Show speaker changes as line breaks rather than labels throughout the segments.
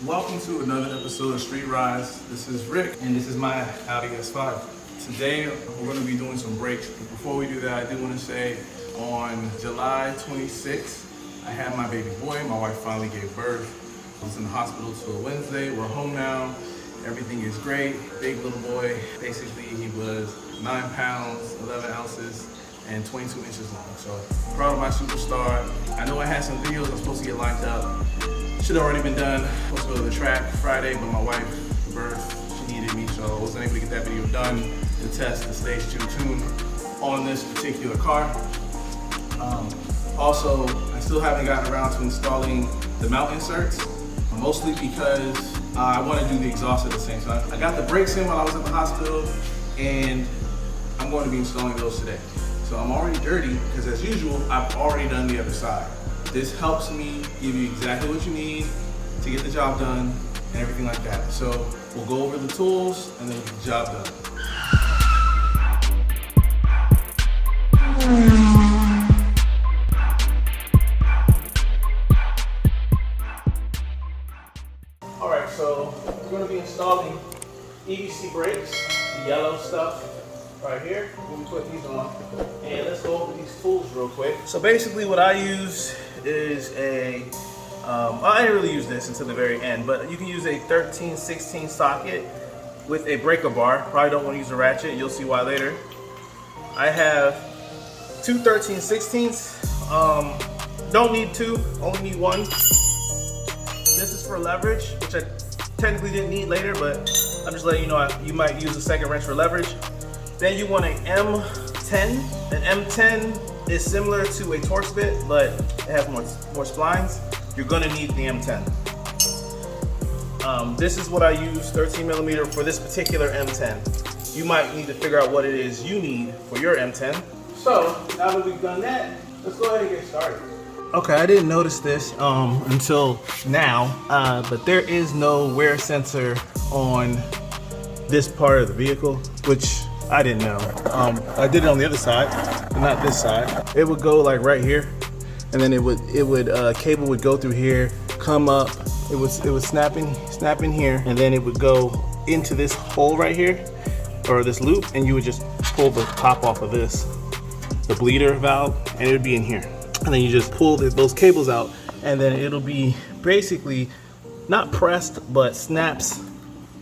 Welcome to another episode of Street Rides. This is Rick, and this is my Audi S5. Today, we're going to be doing some brakes. But before we do that, I do want to say, on July 26th, I had my baby boy. My wife finally gave birth. I was in the hospital till Wednesday. We're home now. Everything is great. Big little boy. Basically, he was 9 pounds, 11 ounces, and 22 inches long. So, proud of my superstar. I know I had some videos I'm supposed to get lined up. Should have already been done. Supposed to go to the track Friday, but my wife, birth, she needed me, so I wasn't able to get that video done to test the stage 2 tune on this particular car. Also, I still haven't gotten around to installing the mount inserts, mostly because I want to do the exhaust at the same time. I got the brakes in while I was at the hospital, and I'm going to be installing those today. So I'm already dirty, because as usual, I've already done the other side. This helps me give you exactly what you need to get the job done and everything like that. So we'll go over the tools and then get the job done. All right, so we're going to be installing EBC brakes, the yellow stuff right here. When we put these on, and let's go over these tools real quick. So basically what I use is I didn't really use this until the very end, but you can use a 13/16 socket with a breaker bar. Probably don't want to use a ratchet, you'll see why later. I have two 13/16s, don't need two, only need one. This is for leverage, which I technically didn't need later, but I'm just letting you know you might use a second wrench for leverage. Then you want an M10. An M10 is similar to a Torx bit, but it has more splines. You're gonna need the M10. This is what I use, 13 millimeter for this particular M10. You might need to figure out what it is you need for your M10. So now that we've done that, let's go ahead and get started. Okay, I didn't notice this until now, but there is no wear sensor on this part of the vehicle, which I didn't know. I did it on the other side, but not this side. It would go like right here, and then cable would go through here, come up. It was snap in here, and then it would go into this hole right here, or this loop, and you would just pull the top off of this, the bleeder valve, and it would be in here. And then you just pull those cables out, and then it'll be basically not pressed, but snaps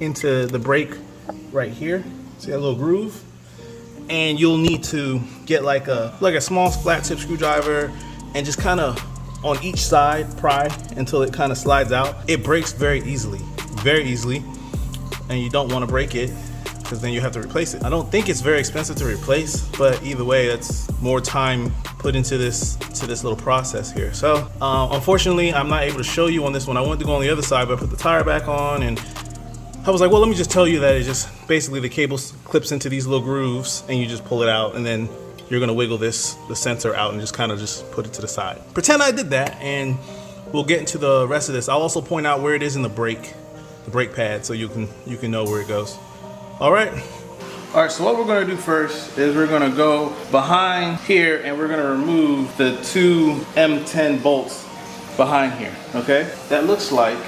into the brake right here. See that little groove? And you'll need to get like a small flat tip screwdriver and just kind of on each side pry until it kind of slides out. It breaks very easily, and you don't want to break it because then you have to replace it. I don't think it's very expensive to replace, but either way, that's more time put into this little process here. So unfortunately, I'm not able to show you on this one. I wanted to go on the other side, but I put the tire back on, and I was like, well, let me just tell you that it just basically the cable clips into these little grooves, and you just pull it out, and then you're gonna wiggle the sensor out and just kind of just put it to the side. Pretend I did that, and we'll get into the rest of this. I'll also point out where it is in the brake pad, so you can know where it goes. All right, so what we're gonna do first is we're gonna go behind here, and we're gonna remove the two M10 bolts behind here, okay? That looks like,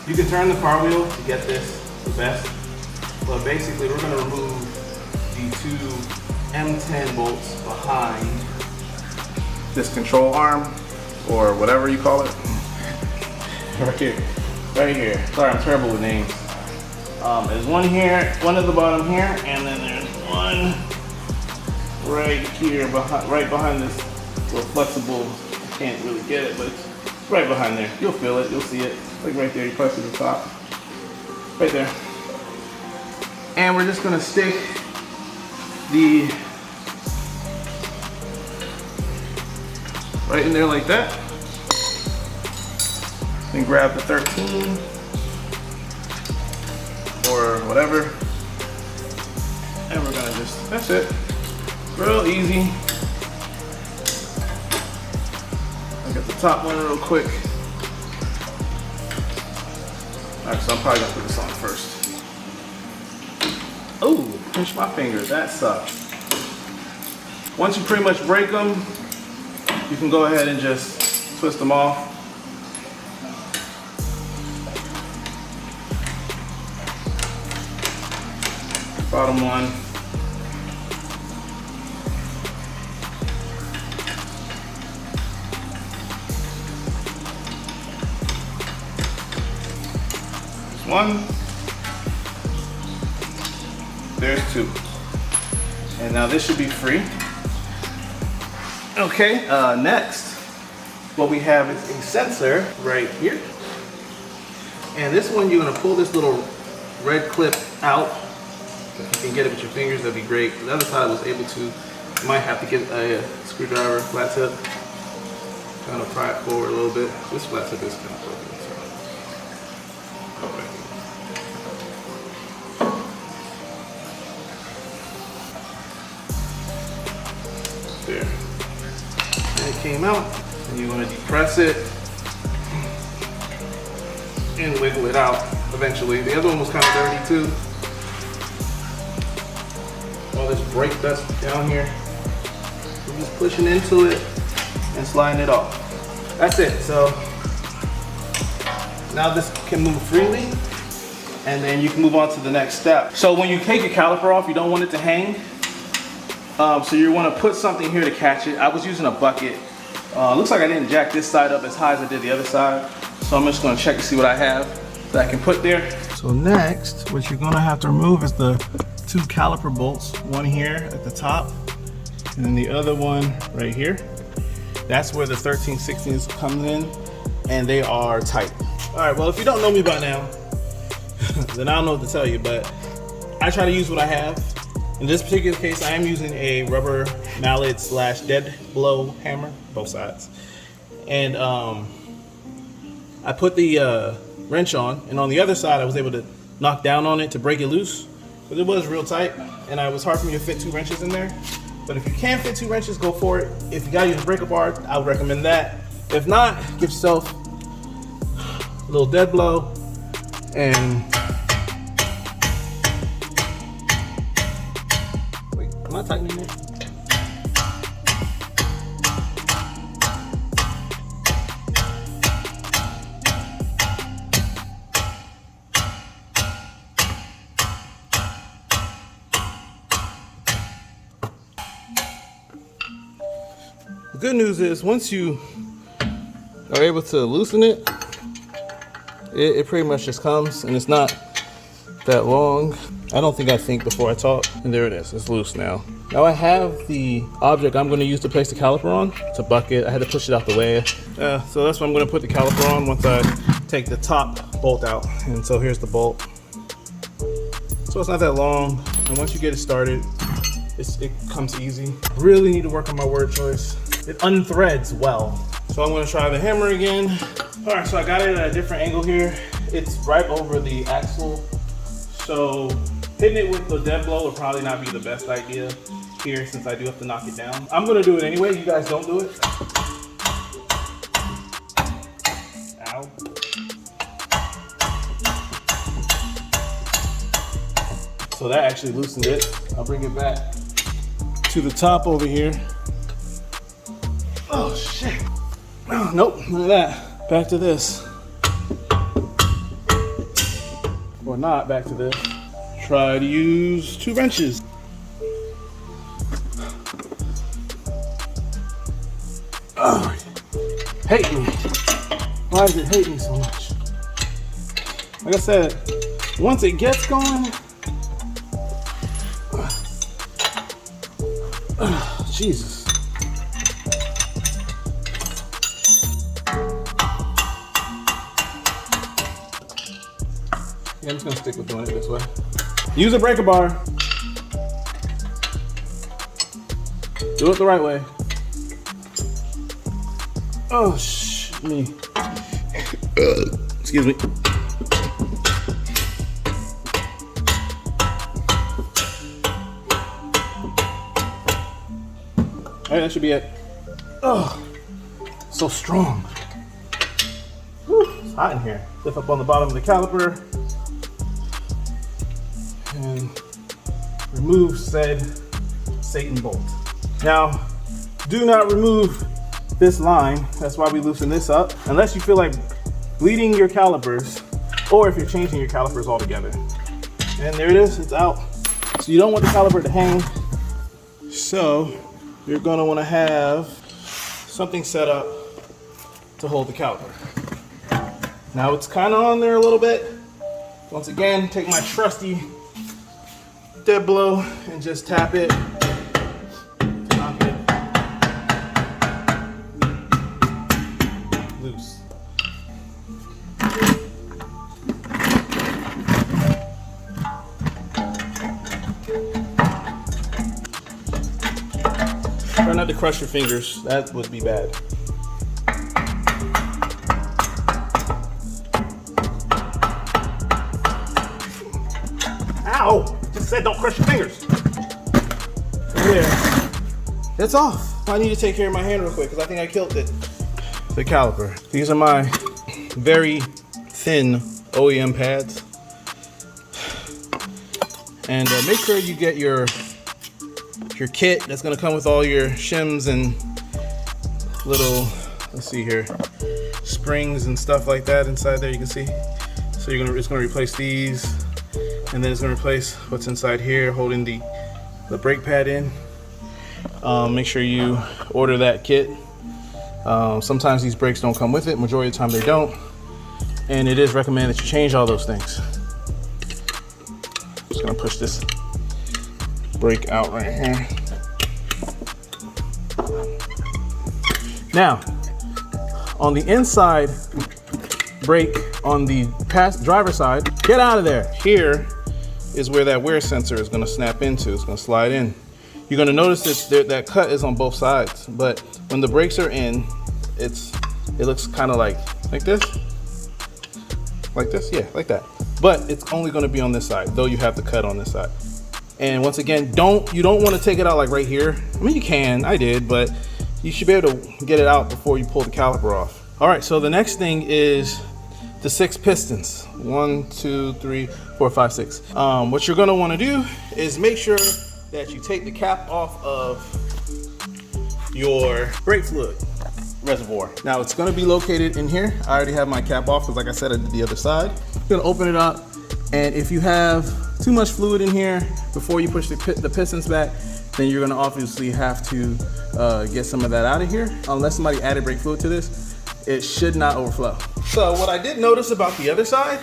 you can turn the car wheel to get this the best, but basically we're gonna remove the two M10 bolts behind this control arm, or whatever you call it. Right here. Sorry, I'm terrible with names. There's one here, one at the bottom here, and then there's one right here, right behind this little flexible. I can't really get it, but it's right behind there. You'll feel it, you'll see it. Like right there, you press to the top. Right there. And we're just gonna stick right in there like that. Then grab the 13 or whatever. And we're gonna that's it. Real easy. I'll get the top one real quick. Alright, so I'm probably gonna put this on first. Oh, pinch my fingers, that sucks. Once you pretty much break them, you can go ahead and just twist them off. bottom one. One, there's two, and now this should be free. Okay, next, what we have is a sensor right here, and this one you're gonna pull this little red clip out. If you can get it with your fingers, that'd be great. The other side I was able to. You might have to get a screwdriver, flat tip, kind of pry it forward a little bit. This flat tip is kind of broken. Okay. There. And it came out, and you want to depress it and wiggle it out eventually. The other one was kind of dirty too. All this brake dust down here. We're just pushing into it and sliding it off. That's it. So now this can move freely, and then you can move on to the next step. So when you take your caliper off, you don't want it to hang. So you want to put something here to catch it. I was using a bucket. Looks like I didn't jack this side up as high as I did the other side. So I'm just going to check to see what I have that I can put there. So next, what you're going to have to remove is the two caliper bolts. One here at the top, and then the other one right here. That's where the 13/16 comes in, and they are tight. All right, well, if you don't know me by now, then I don't know what to tell you, but I try to use what I have. In this particular case, I am using a rubber mallet / dead blow hammer, both sides. And I put the wrench on, and on the other side, I was able to knock down on it to break it loose, but it was real tight, and it was hard for me to fit 2 wrenches in there. But if you can fit 2 wrenches, go for it. If you gotta use a breaker bar, I would recommend that. If not, give yourself a little dead blow and wait, am I tightening it? The good news is once you are able to loosen it, it pretty much just comes, and it's not that long. I don't think I think before I talk, and there it is, it's loose now. Now I have the object I'm going to use to place the caliper on. It's a bucket. I had to push it out the way. So that's what I'm going to put the caliper on once I take the top bolt out. And so here's the bolt. So it's not that long, and once you get it started, it comes easy. Really need to work on my word choice. It unthreads well. So I'm gonna try the hammer again. All right, so I got it at a different angle here. It's right over the axle. So hitting it with the dead blow would probably not be the best idea here, since I do have to knock it down. I'm gonna do it anyway, you guys don't do it. Ow. So that actually loosened it. I'll bring it back to the top over here. Oh shit. Oh, nope, none of that. Back to this. Or not, back to this. Try to use 2 wrenches. Oh, hate me. Why does it hate me so much? Like I said, once it gets going, Jesus. Yeah, I'm just gonna stick with doing it this way. Use a breaker bar. Do it the right way. Oh, me. Excuse me. All right, that should be it. Oh, so strong. Whew, it's hot in here. Lift up on the bottom of the caliper and remove said Satan bolt. Now, do not remove this line. That's why we loosen this up, unless you feel like bleeding your calipers, or if you're changing your calipers altogether. And there it is, it's out. So So you don't want the caliper to hang. So you're gonna wanna have something set up to hold the caliper. Now it's kind of on there a little bit. Once again, take my trusty dead blow and just tap it to knock it loose. Try not to crush your fingers, that would be bad. Ow! Just said don't crush your fingers. Yeah, it's off. I need to take care of my hand real quick because I think I killed it. The caliper. These are my very thin OEM pads. And make sure you get your kit that's gonna come with all your shims and little, let's see here, springs and stuff like that inside there, you can see. So it's gonna replace these, and then it's gonna replace what's inside here, holding the brake pad in. Make sure you order that kit. Sometimes these brakes don't come with it, majority of the time they don't. And it is recommended that you change all those things. Just gonna push this brake out right here. Now, on the inside brake on the driver's side, get out of there. Here is where that wear sensor is gonna snap into. It's gonna slide in. You're gonna notice that cut is on both sides, but when the brakes are in, it looks kind of like this. Like this, yeah, like that. But it's only gonna be on this side, though you have the cut on this side. And once again, you don't want to take it out like right here. I mean, you can, I did, but you should be able to get it out before you pull the caliper off. All right, so the next thing is the 6 pistons. 1, 2, 3, 4, 5, 6. What you're gonna wanna do is make sure that you take the cap off of your brake fluid reservoir. Now it's gonna be located in here. I already have my cap off because like I said, I did the other side. You're gonna open it up, and if you have too much fluid in here before you push the pistons back, then you're gonna obviously have to get some of that out of here. Unless somebody added brake fluid to this, it should not overflow. So what I did notice about the other side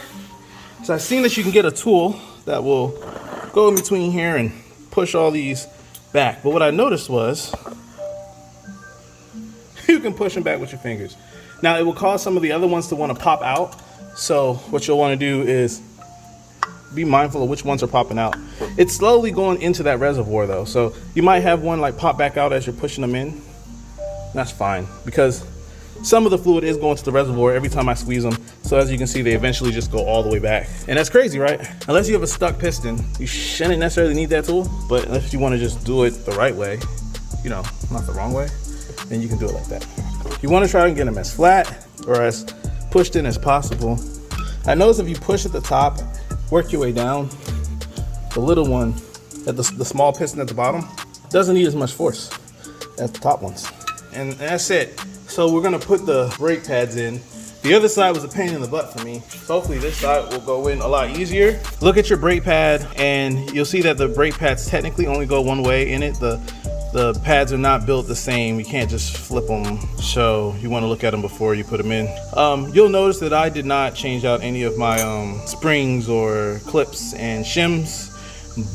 is I've seen that you can get a tool that will go in between here and push all these back. But what I noticed was you can push them back with your fingers. Now it will cause some of the other ones to want to pop out. So what you'll want to do is be mindful of which ones are popping out. It's slowly going into that reservoir though. So you might have one like pop back out as you're pushing them in. That's fine because some of the fluid is going to the reservoir every time I squeeze them. So as you can see, they eventually just go all the way back. And that's crazy, right? Unless you have a stuck piston, you shouldn't necessarily need that tool. But if you want to just do it the right way, you know, not the wrong way, then you can do it like that. You want to try and get them as flat or as pushed in as possible. I notice if you push at the top, work your way down, the little one, at the small piston at the bottom, doesn't need as much force as the top ones. And that's it. So we're gonna put the brake pads in. The other side was a pain in the butt for me. So hopefully this side will go in a lot easier. Look at your brake pad and you'll see that the brake pads technically only go one way in it. The pads are not built the same. You can't just flip them. So you wanna look at them before you put them in. You'll notice that I did not change out any of my springs or clips and shims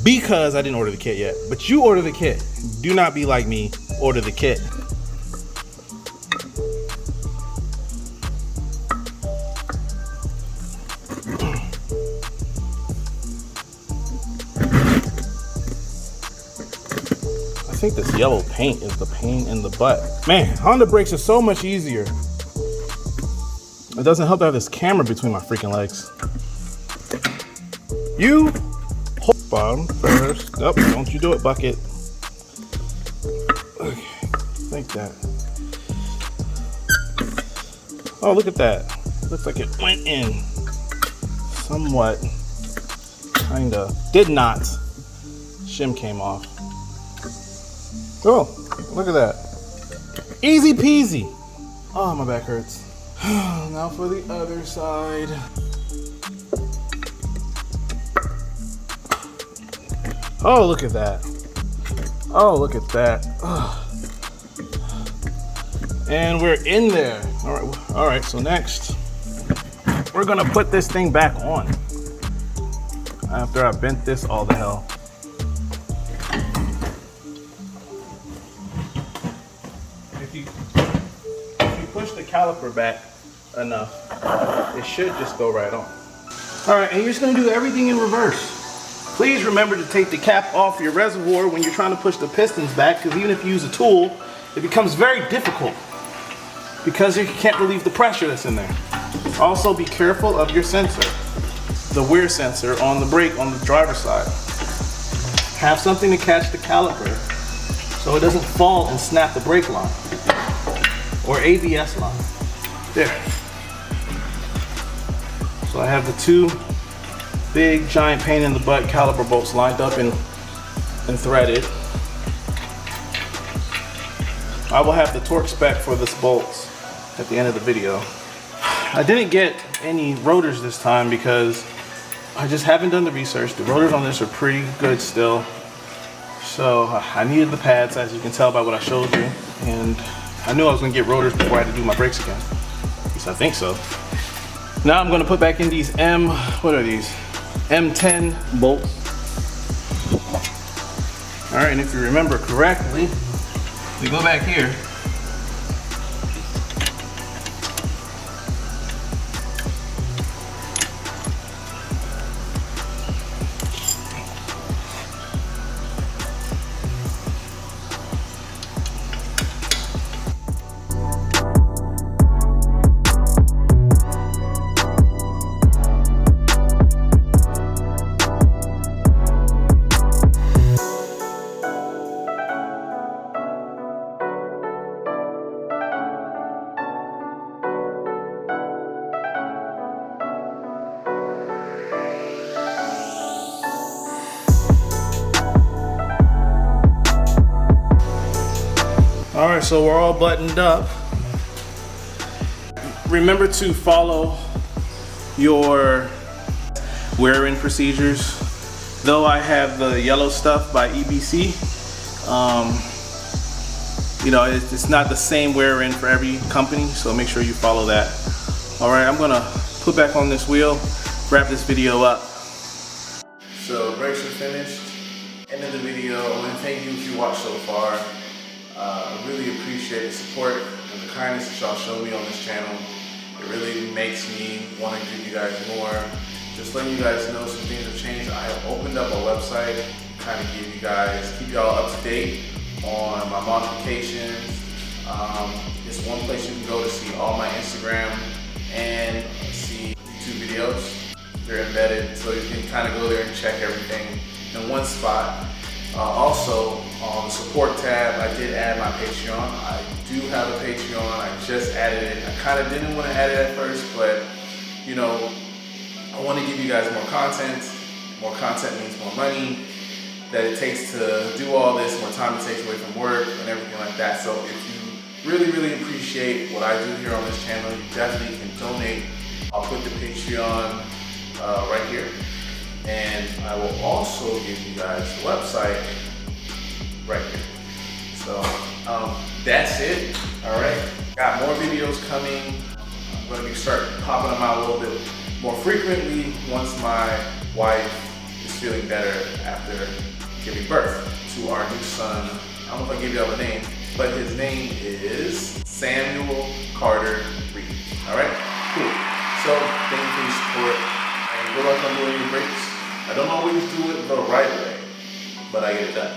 because I didn't order the kit yet. But you order the kit. Do not be like me, order the kit. I think this yellow paint is the pain in the butt. Man, Honda brakes are so much easier. It doesn't help to have this camera between my freaking legs. You hold bottom first. Nope, don't you do it, bucket. Okay, like that. Oh, look at that. Looks like it went in. Somewhat. Kinda. Did not. Shim came off. Oh, look at that. Easy peasy. Oh, my back hurts. Now for the other side. Oh, look at that. Oh, look at that. Ugh. And we're in there. All right, so next, we're gonna put this thing back on after I bent this all the hell. If you push the caliper back enough, it should just go right on. All right, and you're just gonna do everything in reverse. Please remember to take the cap off your reservoir when you're trying to push the pistons back, because even if you use a tool, it becomes very difficult because you can't relieve the pressure that's in there. Also, be careful of your sensor, the wear sensor on the brake on the driver's side. Have something to catch the caliper so it doesn't fall and snap the brake line or ABS line. There. So I have the two big giant pain in the butt caliper bolts lined up and threaded. I will have the torque spec for this bolts at the end of the video. I didn't get any rotors this time because I just haven't done the research. The rotors on this are pretty good still. So I needed the pads, as you can tell by what I showed you. And I knew I was gonna get rotors before I had to do my brakes again. At least I think so. Now I'm gonna put back in these what are these? M10 bolts. All right, and if you remember correctly, we go back here. All right, so we're all buttoned up. Remember to follow your wear-in procedures. Though I have the yellow stuff by EBC, you know, it's not the same wear-in for every company, so make sure you follow that. All right, I'm gonna put back on this wheel, wrap this video up. So brakes are finished. End of the video. I want to thank you if you watched so far. I really appreciate the support and the kindness that y'all show me on this channel. It really makes me want to give you guys more. Just letting you guys know some things have changed. I have opened up a website, kind of keep y'all up to date on my modifications. It's one place you can go to see all my Instagram and see YouTube videos. They're embedded, so you can kind of go there and check everything in one spot. Also, on the support tab, I did add my Patreon. I do have a Patreon. I just added it. I kind of didn't want to add it at first, but you know, I want to give you guys more content. More content means more money that it takes to do all this, more time it takes away from work and everything like that. So if you really, really appreciate what I do here on this channel, you definitely can donate. I'll put the Patreon right here. And I will also give you guys the website right here. So that's it. All right. Got more videos coming. I'm going to be starting popping them out a little bit more frequently once my wife is feeling better after giving birth to our new son. I don't know if I gave y'all the name, but his name is Samuel Carter Reed. All right. Cool. So thank you for your support. And good luck on doing your brakes. I don't always do it the right way, but I get it done.